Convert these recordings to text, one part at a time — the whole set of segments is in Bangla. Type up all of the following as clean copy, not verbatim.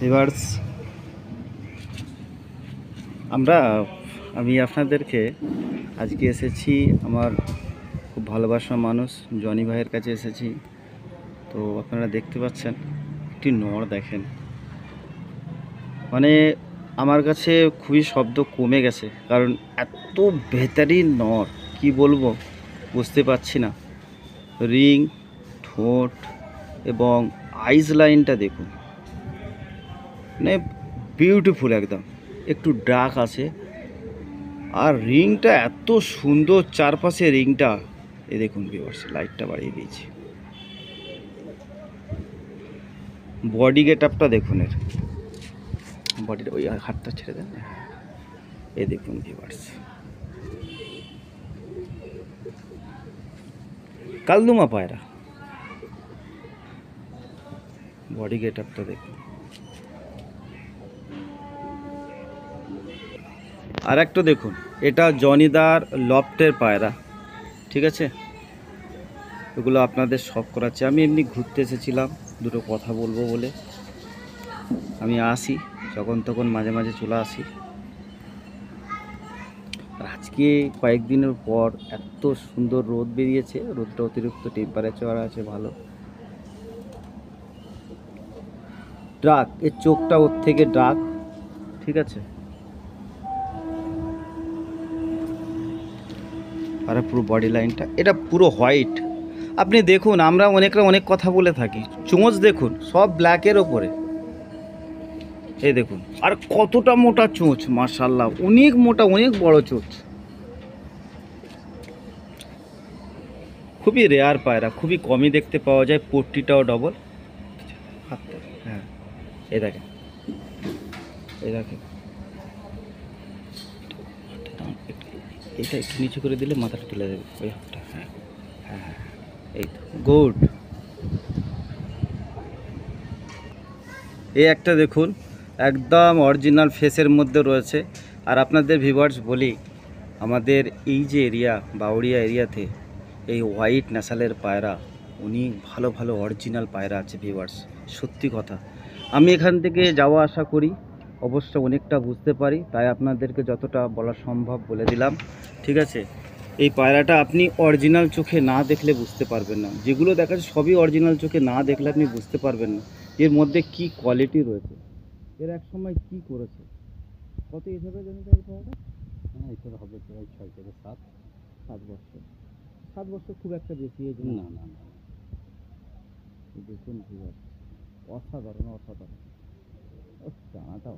ভিউয়ার্স, আমি আপনাদেরকে আজকে এসেছি আমার খুব ভালোবাসার মানুষ জনি ভাইয়ের কাছে এসেছি। তো আপনারা দেখতে পাচ্ছেন একটি নর দেখেন, মানে আমার কাছে খুবই শব্দ কমে গেছে, কারণ এত বেহতরিন নর কি বলবো বুঝতে পারছি না। রিং, ঠোঁট এবং আইজ লাইনটা দেখুন, মানে বিউটিফুল একদম। একটু ডার্ক আছে, আর রিংটা এত সুন্দর, চারপাশে রিংটা। এই দেখুন ভিউয়ার্স, লাইটটা বাড়িয়ে দিয়েছি। বডি গেট আপটা দেখুন, এর বডিটা ওই হাতটা ছেড়ে দেন। এই দেখুন ভিউয়ার্স, কালদুমা পায়রা। বডি গেট আপটা দেখুন। আর একটা দেখুন, এটা জনিদার লফটের পায়রা, ঠিক আছে। এগুলো আপনাদের শখ করাচ্ছে। আমি এমনি ঘুরতে এসেছিলাম, দুটো কথা বলবো বলে। আমি আসি যখন তখন, মাঝে মাঝে চলে আসি। আর আজকে কয়েকদিনের পর এত সুন্দর রোদ বেরিয়েছে, রোদটা অতিরিক্ত টেম্পারেচার আছে ভালো। ডার্ক, এর চোখটা ওর থেকে ডার্ক, ঠিক আছে। আর পুরো বডি লাইনটা, এটা পুরো হোয়াইট। আপনি দেখুন, আমরা অনেকরা অনেক কথা বলে থাকি, চোঁচ দেখুন সব ব্ল্যাকের ওপরে। এই দেখুন, আর কতটা মোটা চোঁচ, মাশাআল্লাহ, অনেক মোটা, অনেক বড় চোঁচ। খুবই রেয়ার পায়রা, খুবই কমই দেখতে পাওয়া যায়। পট্টিটাও ডবল। হ্যাঁ, এই দেখেন, এই দেখেন, এটা একটু নিচু করে দিলে মাথাটা তুলে দেবে ওই হাতটা। হ্যাঁ হ্যাঁ হ্যাঁ, এই তো গুড। এই একটা দেখুন, একদম অরিজিনাল ফেসের মধ্যে রয়েছে। আর আপনাদের ভিউয়ার্স বলি, আমাদের এই যে এরিয়া, বাউড়িয়া এরিয়াতে এই হোয়াইট ন্যাশনালের পায়রা অনেক ভালো ভালো অরিজিনাল পায়রা আছে ভিউয়ার্স, সত্যি কথা। আমি এখান থেকে যাওয়া আসা করি, অবশ্য অনেকটা বুঝতে পারি, তাই আপনাদেরকে যতটা বলা সম্ভব বলে দিলাম, ঠিক আছে। এই পায়রাটা আপনি অরিজিনাল চোখে না দেখলে বুঝতে পারবেন না। যেগুলো দেখা যাচ্ছে সবই অরিজিনাল চোখে না দেখলে আপনি বুঝতে পারবেন না এর মধ্যে কি কোয়ালিটি রয়েছে, এর এক সময় কি করেছে। কত এজ হবে জানি এই পায়রাটা? হ্যাঁ, এটা হবে প্রায় 6 থেকে 7 বছর। 7 বছর খুব একটা বেশি এজ না। না না, দেখুন ভিউয়ার্স, অসাধারণ অসাধারণ। ও জানাটাও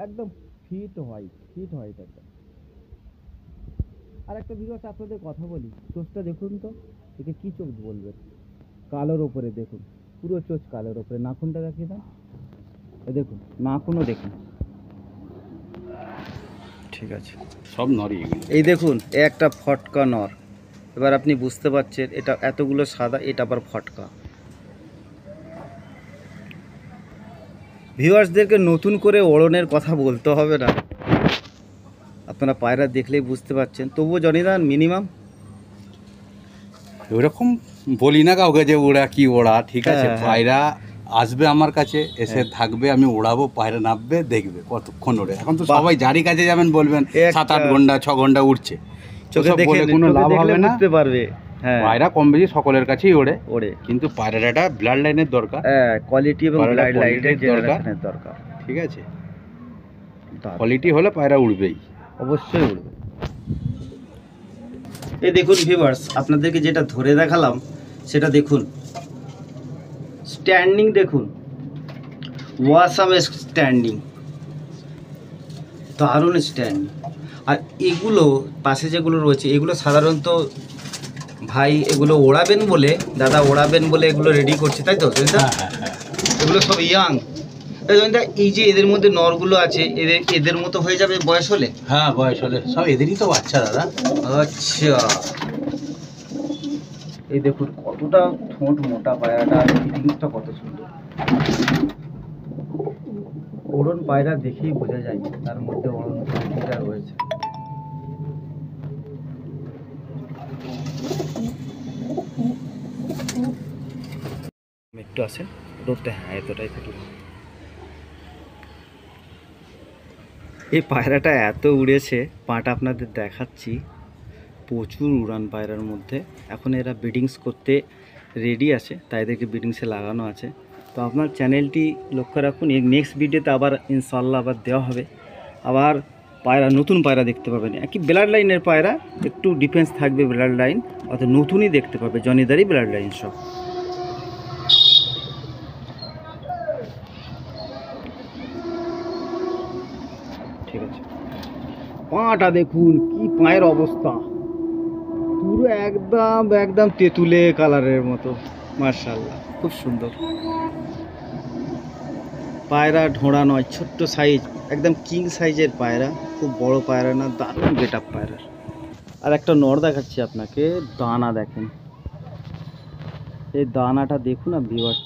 একদম ফিট হোয়াইট একদম। আর একটা ভিউয়ার্স আপনাদের কথা বলি, চোখটা দেখুন তো, একে কি চোখ বলবেন? কালোর ওপরে দেখুন, পুরো চোখ কালোর ওপরে। নাখুনটা দেখিয়ে দাও, এই দেখুন নাখুনও দেখুন, ঠিক আছে। সব নরই এগুলো। এই দেখুন, এ একটা ফটকা নর। এবার আপনি বুঝতে পারছেন, এটা এতগুলো সাদা, এটা আবার ফটকা। ভিউয়ার্সদেরকে নতুন করে ওড়নের কথা বলতে হবে না, আপনারা পায়রা দেখলেই বুঝতে পারছেন। তবুও জনিদান মিনিমাম ওইরকম বলি না কাউকে যে ওরা কি ওড়া, ঠিক আছে। হ্যাঁ, হ্যাঁ। পায়রা আসবে আমার কাছে, এসে হ্যাঁ। থাকবে, আমি ওড়াবো, পায়রা নামবে, দেখবে কতক্ষণ ওড়ে। এখন তো বাহ। সবাই যারই কাছে যাবেন বলবেন এ একটা 7-8 ঘন্টা 6 ঘন্টা উঠছে, চোখে ওসব দেখে বলে কোনো লাভ হবে না। বুঝতে পারবে। হ্যাঁ, পায়রা কম বেশি সকলের কাছেই ওড়ে, ওড়ে। কিন্তু পায়রার একটা ব্লাড লাইনের দরকার, হ্যাঁ, কোয়ালিটি এবং পায়রাটা লাইটের quality-র জেনারেশনের দরকার। ঠিক আছে। দারুণ। কোয়ালিটি হলে পায়রা উড়বেই। অবশ্যই উড়বে। এই দেখুন ভিউয়ার্স, আপনাদেরকে যেটা ধরে দেখালাম সেটা দেখুন, স্ট্যান্ডিং দেখুন, ওয়াসামে স্ট্যান্ডিং, দারুণ স্ট্যান্ডিং। আর এগুলো পাশে যেগুলো রয়েছে, এগুলো সাধারণত ভাই এগুলো ওড়াবেন বলে, দাদা ওড়াবেন বলে এগুলো রেডি করছে, তাই তো জয়িতা? এগুলো সব ইয়াং। জয়িতা, এই যে এদের মধ্যে নরগুলো আছে, এদের মতো হয়ে যাবে বয়স হলে? হ্যাঁ, বয়স হলে সব এদেরই তো বাচ্চা দাদা। আচ্ছা, এই দেখুন কতটা ঠোঁট মোটা পায়রাটা, আর ফিটিংসটা কত সুন্দর। ওড়ন পায়রা দেখেই বোঝা যায় তার মধ্যে ওড়ন কোয়ালিটিটা রয়েছে। একটু আসেন রোদটা, হ্যাঁ এতটাই থাকলে। এই পায়রাটা এত উড়েছে, পাটা আপনাদের দেখাচ্ছি, প্রচুর উড়ান পায়রার মধ্যে। এখন এরা ব্রিডিংস করতে রেডি আছে, তাই এদেরকে ব্রিডিংসে লাগানো আছে। তো আপনার চ্যানেলটি লক্ষ্য রাখুন, এর নেক্সট ভিডিওতে আবার ইনশাল্লাহ আবার দেওয়া হবে। আবার পায়রা, নতুন পায়রা দেখতে পাবেন। একই ব্লাড লাইনের পায়রা, একটু ডিফেন্স থাকবে ব্লাড লাইন, অর্থাৎ নতুনই দেখতে পাবে, জনিদারি ব্লাড লাইন সব। ঠিক আছে, পাটা দেখুন কি পায়ের অবস্থা, পুরো একদম একদম তেঁতুলে কালারের মতো। মার্শাল্লাহ, খুব সুন্দর পায়রা। ঢোড়া নয়, ছোট্ট সাইজ, একদম কিং সাইজের পায়রা, খুব বড় পায়রা না, দারুণ গেট আপ পায়রার। আর একটা নর দেখাচ্ছি আপনাকে, দানা দেখেন, এই দানাটা দেখুন না ভিউয়ার,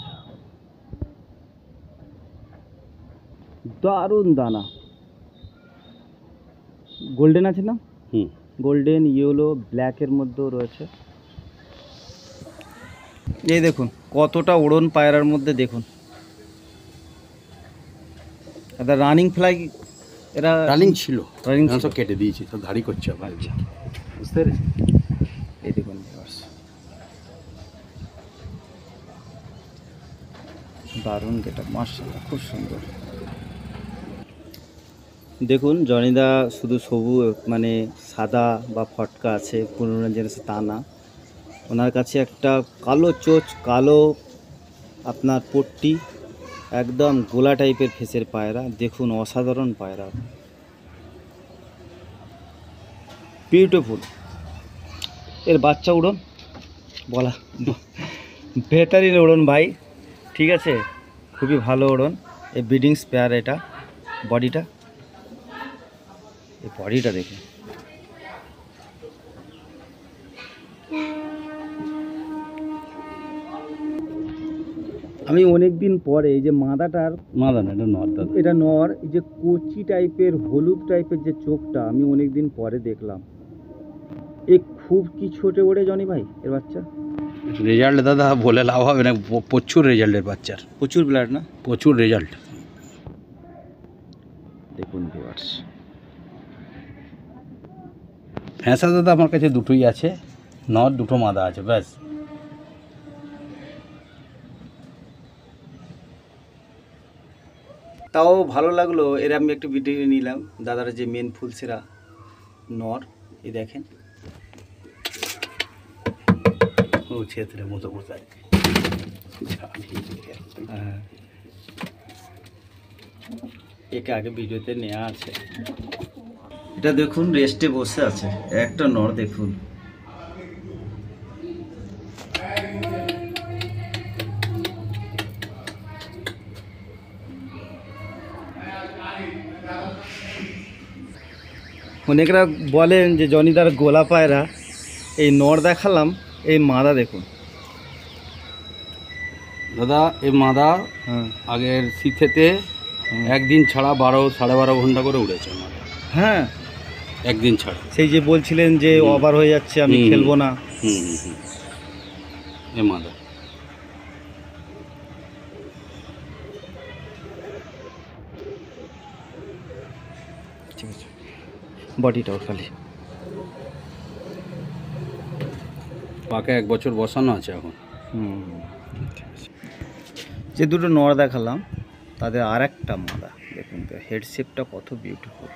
দারুণ দানা। গোল্ডেন আছে না? গোল্ডেন, ইয়েলো, ব্ল্যাকের মধ্যেও রয়েছে। এই দেখুন কতটা ওড়ন পায়রার মধ্যে, দেখুন এটা রানিং ফ্লাই, এরা রানিং ছিল, রানিং সব কেটে দিয়েছি, সব ধাড়ি করছে আবার। বুঝতে পেরেছি। এই দেখুন দারুণ যেটা, মাশাআল্লাহ খুব সুন্দর। দেখুন জনিদা শুধু সবুজ মানে সাদা বা ফটকা আছে পুরনো জেনেছে তা না, ওনার কাছে একটা কালো চোচ, কালো আপনার পট্টি, একদম গোলা টাইপের ফেসের পায়রা। দেখুন অসাধারণ পায়রা, বিউটিফুল। এর বাচ্চা উড়ন বলা, বেহতারিন উড়ন ভাই, ঠিক আছে, খুবই ভালো উড়ন। এই ব্রিডিং স্পেয়ার, এটা বডিটা, এই বডিটা দেখুন। আমি অনেক দিন পরে এই যে মাদাটার, মাদা না, এটা নর দাদা। এটা নর, এই যে কচি টাইপের হলুদ টাইপের যে চোখটা, আমি অনেক দিন পরে দেখলাম। এ খুব কি ছোটে ওড়ে জনি ভাই এর বাচ্চা? রেজাল্ট দাদা বলে লাভ হবে না, প্রচুর রেজাল্টের বাচ্চার, প্রচুর ব্লাড না? প্রচুর রেজাল্ট। দেখুন ভিউয়ার্স, হ্যাঁ দাদা আমার কাছে দুটোই আছে, নর দুটো মাদা আছে ব্যাস। তাও ভালো লাগলো। এর আমি একটু ভিডিও নিলাম, দাদার যে মেন ফুলসেরা নর, এই দেখেন ও ছেত্রে মতো কোথায়। হ্যাঁ, একে আগে ভিডিওতে নেওয়া আছে। এটা দেখুন রেস্টে বসে আছে, একটা নর দেখুন। অনেকরা বলেন যে জনিদার গোলা পায়রা, এই নর দেখালাম, এই মাদা দেখুন। দাদা এই মাদা হ্যাঁ আগের শীতেতে একদিন ছাড়া 12-12.5 ঘন্টা করে উড়েছে মাদা, হ্যাঁ, একদিন ছাড়া। সেই যে বলছিলেন যে ওভার হয়ে যাচ্ছে, আমি খেলবো না। এ মাদা ঠিক আছে, বডিটাও খালি। পাকে 1 বছর বসানো আছে এখন। ঠিক আছে। যে দুটো নর দেখালাম তাদের আর একটা মাদা দেখুন, হেড শেপটা কত বিউটিফুল।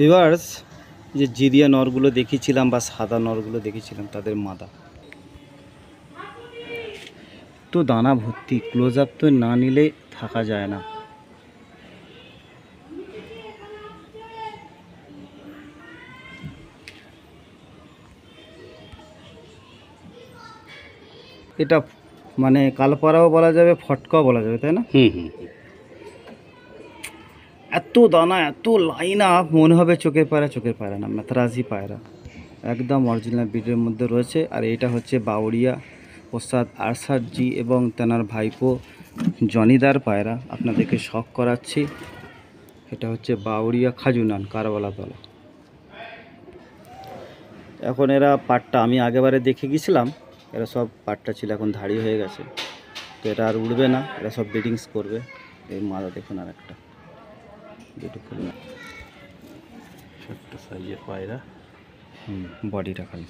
ভিউয়ার্স, যে জিরিয়া নরগুলো দেখিয়েছিলাম বা সাদা নরগুলো দেখিয়েছিলাম, তাদের মাদা তো দানা ভর্তি, ক্লোজ আপ তো না নিলে থাকা যায় না। এটা মানে কালপাড়াও বলা যাবে, ফটকাও বলা যাবে, তাই না? হুম হুম হুম। এত দানা, এত লাইন আপ, মনে হবে চোখের পায়রা, চোখের পায়রা না, মেথরাজি পায়রা। একদম অরিজিনাল ব্রিডের মধ্যে রয়েছে। আর এটা হচ্ছে বাউরিয়া ওস্তাদ আরশাদ জি এবং তেনার ভাইপো জনিদার পায়রা। আপনাদেরকে শখ করাচ্ছি। এটা হচ্ছে বাউরিয়া খাজুনান কারবালা তলা। এখন এরা পাটটা, আমি আগেবারে দেখে গেছিলাম, এরা সব পাটটা ছিল, এখন ধাড়ি হয়ে গেছে। তো এটা আর উড়বে না, এরা সব ব্রিডিংস করবে। এই মাদা দেখুন আর একটা বিউটিফুল না, ছোট্ট সাইজের পায়রা। বডিটা খালি।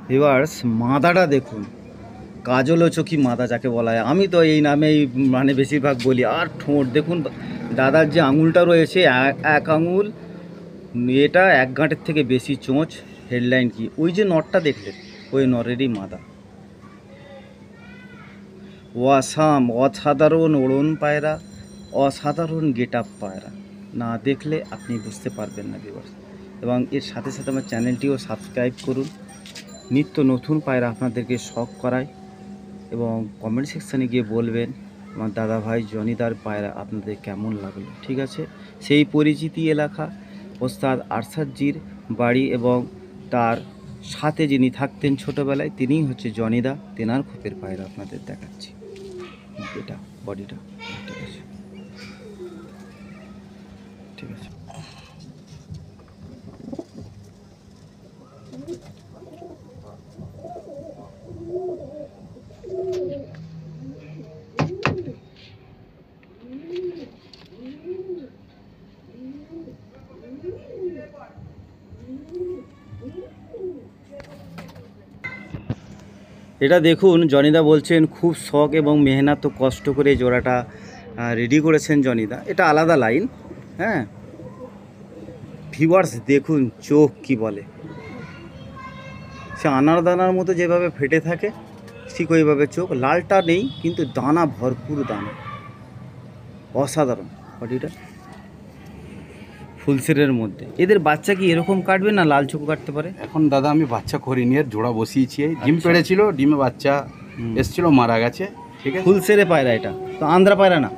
ভিউয়ার্স, মাদাটা দেখুন, কাজল চোখি মাদা যাকে বলা হয়, আমি তো এই নামেই মানে বেশিরভাগ বলি। আর ঠোঁট দেখুন, দাদার যে আঙুলটা রয়েছে, এক আঙুল, এটা এক গাঁটের থেকে বেশি চোঁচ। হেডলাইন কি, ওই যে নরটা দেখলেন, ওই নরেরই মাদা। ওয়াসাম, অসাধারণ ওড়ন পায়রা, অসাধারণ গেট আপ পায়রা। না দেখলে আপনি বুঝতে পারবেন না ভিউয়ার্স। এবং এর সাথে সাথে আমার চ্যানেলটিও সাবস্ক্রাইব করুন। নিত্য নতুন পায়রা আপনাদেরকে শখ করায়। এবং কমেন্ট সেকশানে গিয়ে বলবেন আমার দাদা ভাই জনিদার পায়রা আপনাদের কেমন লাগলো। ঠিক আছে, সেই পরিচিতি এলাকা ওস্তাদ আরশাদজির বাড়ি এবং তার সাথে যিনি থাকতেন ছোটোবেলায়, তিনিই হচ্ছে জনিদা। তেনার খোপের পায়রা আপনাদের দেখাচ্ছি। এটা বডিটা ঠিক আছে, ঠিক আছে। এটা দেখুন, জনিদা বলছেন খুব শখ এবং মেহনত ও কষ্ট করে এই জোড়াটা রেডি করেছেন জনিদা। এটা আলাদা লাইন। হ্যাঁ ভিউয়ার্স, দেখুন চোখ কি বলে, সে আনার দানার মতো যেভাবে ফেটে থাকে ঠিক ওইভাবে চোখ। লালটা নেই কিন্তু দানা ভরপুর দানা, অসাধারণ। বডিটা ফুলসেরের মধ্যে। এদের বাচ্চা কি এরকম কাটবে না লাল চোখ কাটতে পারে? এখন দাদা আমি বাচ্চা করিনি, এর জোড়া বসিয়েছি। এই ডিম আচ্ছা। পেড়েছিল, ডিমে বাচ্চা এসছিল, মারা গেছে। ঠিক আছে, ফুলসেরে পায়রা, এটা তো আন্ধ্রা পায়রা না?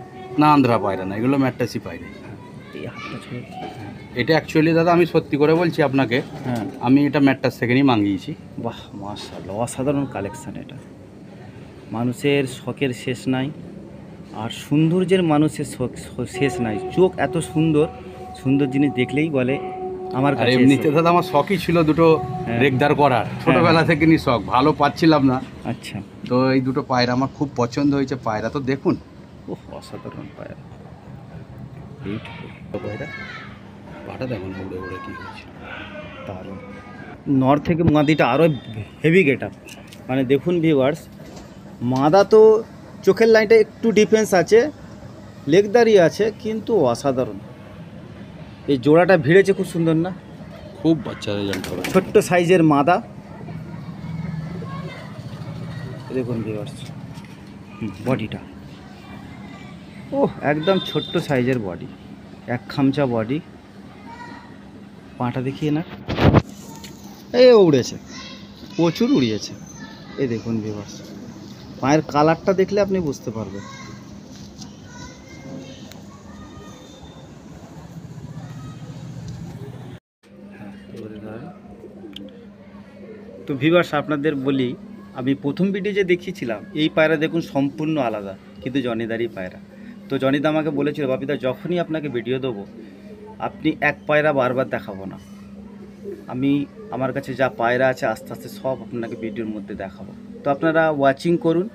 না আন্ধ্রা পায়রা না, এগুলো ম্যাট্টাসি পায়রা। এই হাতটা ছেড়ে। এটা অ্যাকচুয়ালি দাদা আমি সত্যি করে বলছি আপনাকে, হ্যাঁ, আমি এটা ম্যাট্টাস থেকে নিয়ে মাঙ্গিয়েছি। বাহ মাশাআল্লাহ, অসাধারণ কালেকশান। এটা মানুষের শখের শেষ নাই, আর সৌন্দর্যের মানুষের শেষ নাই। চোখ এত সুন্দর, সুন্দর জিনিস দেখলেই বলে আমার আর কাছে এমনিতে এসো। দাদা আমার শখই ছিল দুটো হ্যাঁ। রেখদার করার, ছোটবেলা থেকে নি শখ, ভালো পাচ্ছিলাম না। আচ্ছা, তো এই দুটো পায়রা আমার খুব পছন্দ হয়েছে। পায়রা তো দেখুন, ও অসাধারণ পায়রা, বিউটিফুল পায়রা পাটা দেখুন উড়ে উড়ে কী হয়েছে। দারুণ। নর থেকে মাদিটা আরও হেভি গেট আপ। মানে দেখুন ভিউয়ার্স, মাদা তো চোখের লাইনটা একটু ডিফেন্স আছে, লেগদারি আছে, কিন্তু অসাধারণ। এই জোড়াটা ভিড়েছে খুব সুন্দর না? খুব বাচ্চা রেজাল্ট হবে। ছোট্ট সাইজের মাদা, দেখুন ভিউয়ার্স বডিটা, ও একদম ছোট্ট সাইজের বডি, এক খামচা বডি। পাটা দেখিয়ে না, এ উড়েছে, প্রচুর উড়িয়েছে। এই দেখুন ভিউয়ার্স, পায়ের কালারটা দেখলে আপনি বুঝতে পারবেন। তো ভিউয়ার্স আপনাদের বলি, আমি প্রথম ভিডিও যে দেখিয়েছিলাম এই পায়রা দেখুন সম্পূর্ণ আলাদা, কিন্তু জনিদারই পায়রা। তো জনিদা আমাকে বলেছিল, বাপিদা যখনই আপনাকে ভিডিও দেবো আপনি এক পায়রা বারবার দেখাবো না, আমি আমার কাছে যা পায়রা আছে আস্তে আস্তে সব আপনাকে ভিডিওর মধ্যে দেখাবো। তো আপনারা ওয়াচিং করুন,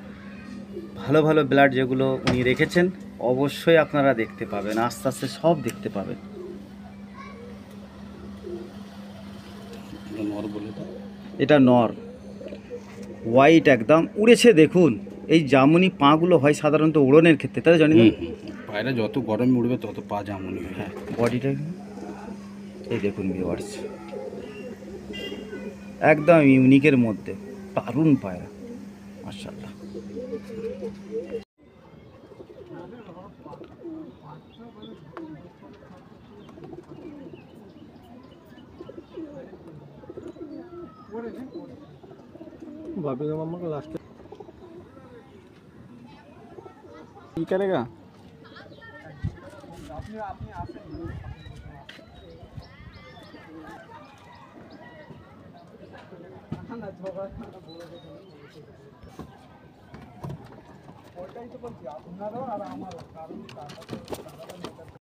ভালো ভালো ব্লাড যেগুলো উনি রেখেছেন অবশ্যই আপনারা দেখতে পাবেন, আস্তে আস্তে সব দেখতে পাবেন। নর বলে তো, এটা নর, হোয়াইট একদম উড়েছে। দেখুন এই জামুনি পাগুলো হয় সাধারণত উড়নের ক্ষেত্রে, তাই জানি না। পায়রা যত গরমে উঠবে তত পা জামুনি হয়ে যায়। বডিটা এই দেখুন ভিউয়ার্স, একদম ইউনিকের মধ্যে, দারুণ পায়রা মাশাআল্লাহ। भाभी का मामा का लास्ट ये करेगा ওইটাই তো বলছি আপনারও আর আমারও কারণ